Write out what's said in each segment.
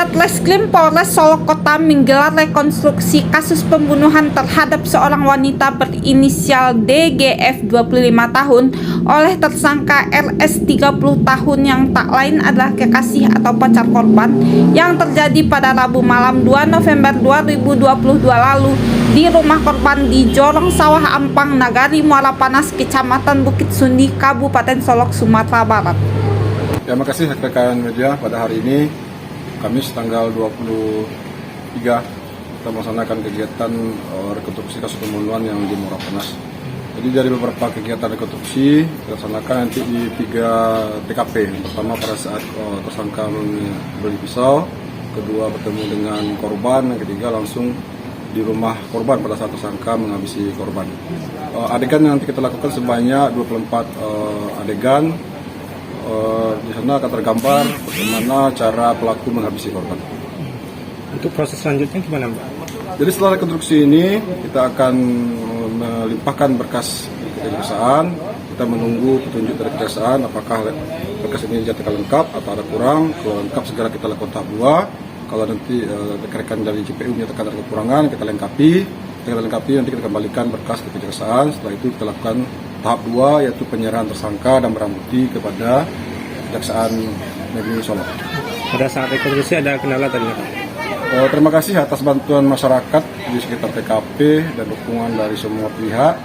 Satreskrim Polres Solok Kota menggelar rekonstruksi kasus pembunuhan terhadap seorang wanita berinisial DGF 25 tahun oleh tersangka RS 30 tahun yang tak lain adalah kekasih atau pacar korban yang terjadi pada Rabu malam 2 November 2022 lalu di rumah korban di Jorong Sawah Ampang, Nagari Muara Panas, Kecamatan Bukit Sundi, Kabupaten Solok, Sumatera Barat. Terima kasih rekan media. Pada hari ini Kamis tanggal 23 kita melaksanakan kegiatan rekonstruksi kasus pembunuhan yang di Muara Panas. Jadi dari beberapa kegiatan rekonstruksi kita laksanakan nanti di 3 TKP. Pertama pada saat tersangka membeli pisau, kedua bertemu dengan korban, yang ketiga langsung di rumah korban pada saat tersangka menghabisi korban. Adegan yang nanti kita lakukan sebanyak 24 adegan. Di sana akan tergambar bagaimana cara pelaku menghabisi korban. Untuk proses selanjutnya gimana, Mbak? Jadi setelah rekonstruksi ini kita akan melimpahkan berkas kejaksaan. Kita menunggu petunjuk dari kejaksaan apakah berkas ini dinyatakan lengkap atau ada kurang. Kalau lengkap segera kita lakukan tahap 2. Kalau nanti rekan-rekan dari JPU menyatakan ada kekurangan, kita lengkapi. Nanti kita kembalikan berkas ke kejaksaan. Setelah itu kita lakukan tahap 2, yaitu penyerahan tersangka dan barang bukti kepada Kejaksaan Negeri Solok. Pada saat rekonstruksi ada kendala tadi, Pak? Terima kasih atas bantuan masyarakat di sekitar TKP dan dukungan dari semua pihak.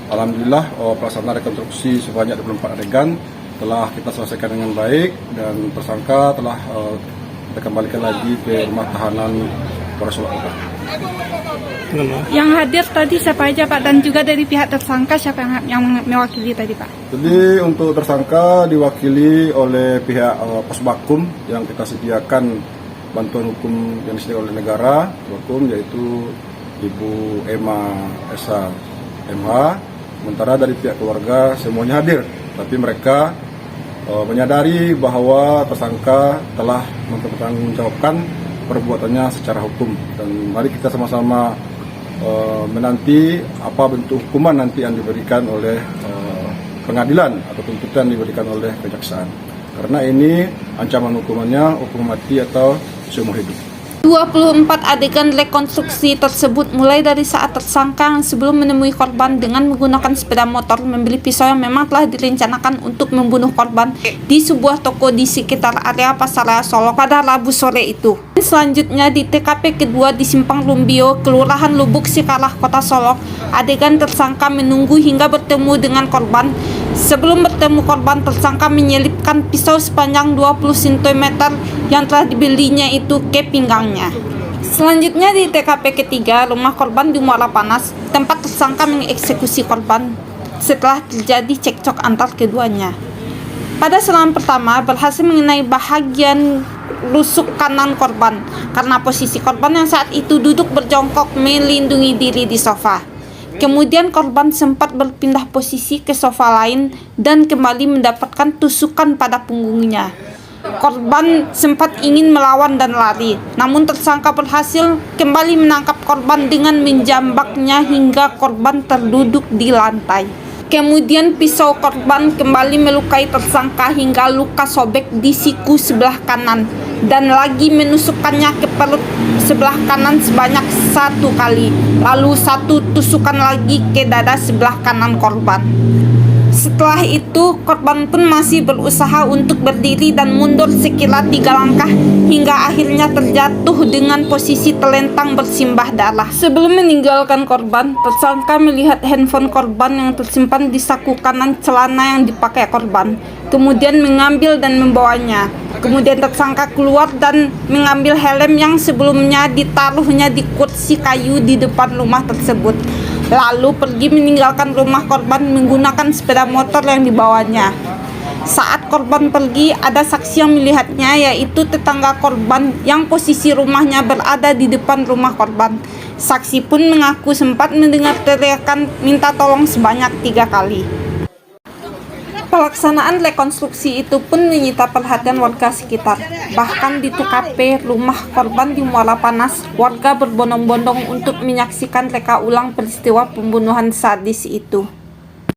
Alhamdulillah pelaksanaan rekonstruksi sebanyak 24 adegan telah kita selesaikan dengan baik dan tersangka telah kita kembalikan lagi ke rumah tahanan Polres Solok Kota. Yang hadir tadi siapa aja, Pak? Dan juga dari pihak tersangka siapa yang mewakili tadi, Pak? Jadi untuk tersangka diwakili oleh pihak Posbakum yang kita sediakan bantuan hukum yang disediakan oleh negara hukum, yaitu Ibu Emma Esa MH. Sementara dari pihak keluarga semuanya hadir, tapi mereka menyadari bahwa tersangka telah mempertanggungjawabkan perbuatannya secara hukum, dan mari kita sama-sama menanti apa bentuk hukuman nanti yang diberikan oleh pengadilan atau tuntutan diberikan oleh kejaksaan, karena ini ancaman hukumannya hukuman mati atau seumur hidup. 24 adegan rekonstruksi tersebut mulai dari saat tersangka yang sebelum menemui korban dengan menggunakan sepeda motor membeli pisau yang memang telah direncanakan untuk membunuh korban di sebuah toko di sekitar area Pasar Raya Solok pada Rabu sore itu. Selanjutnya di TKP kedua di Simpang Lumbio, Kelurahan Lubuk Sikalah, Kota Solok, adegan tersangka menunggu hingga bertemu dengan korban. Sebelum bertemu korban, tersangka menyelipkan pisau sepanjang 20 cm yang telah dibelinya itu ke pinggangnya. Selanjutnya di TKP ketiga, rumah korban di Muara Panas, tempat tersangka mengeksekusi korban setelah terjadi cekcok antar keduanya. Pada serangan pertama berhasil mengenai bahagian rusuk kanan korban karena posisi korban yang saat itu duduk berjongkok melindungi diri di sofa. Kemudian korban sempat berpindah posisi ke sofa lain dan kembali mendapatkan tusukan pada punggungnya. Korban sempat ingin melawan dan lari, namun tersangka berhasil kembali menangkap korban dengan menjambaknya hingga korban terduduk di lantai. Kemudian pisau korban kembali melukai tersangka hingga luka sobek di siku sebelah kanan dan lagi menusukkannya ke perut sebelah kanan sebanyak 1 kali, lalu 1 tusukan lagi ke dada sebelah kanan korban. Setelah itu korban pun masih berusaha untuk berdiri dan mundur sekira 3 langkah hingga akhirnya terjatuh dengan posisi telentang bersimbah darah. Sebelum meninggalkan korban, tersangka melihat handphone korban yang tersimpan di saku kanan celana yang dipakai korban, kemudian mengambil dan membawanya. Kemudian tersangka keluar dan mengambil helm yang sebelumnya ditaruhnya di kursi kayu di depan rumah tersebut, lalu pergi meninggalkan rumah korban menggunakan sepeda motor yang dibawanya. Saat korban pergi, ada saksi yang melihatnya, yaitu tetangga korban yang posisi rumahnya berada di depan rumah korban. Saksi pun mengaku sempat mendengar teriakan minta tolong sebanyak 3 kali. Pelaksanaan rekonstruksi itu pun menyita perhatian warga sekitar. Bahkan di TKP rumah korban di Muara Panas, warga berbondong-bondong untuk menyaksikan reka ulang peristiwa pembunuhan sadis itu.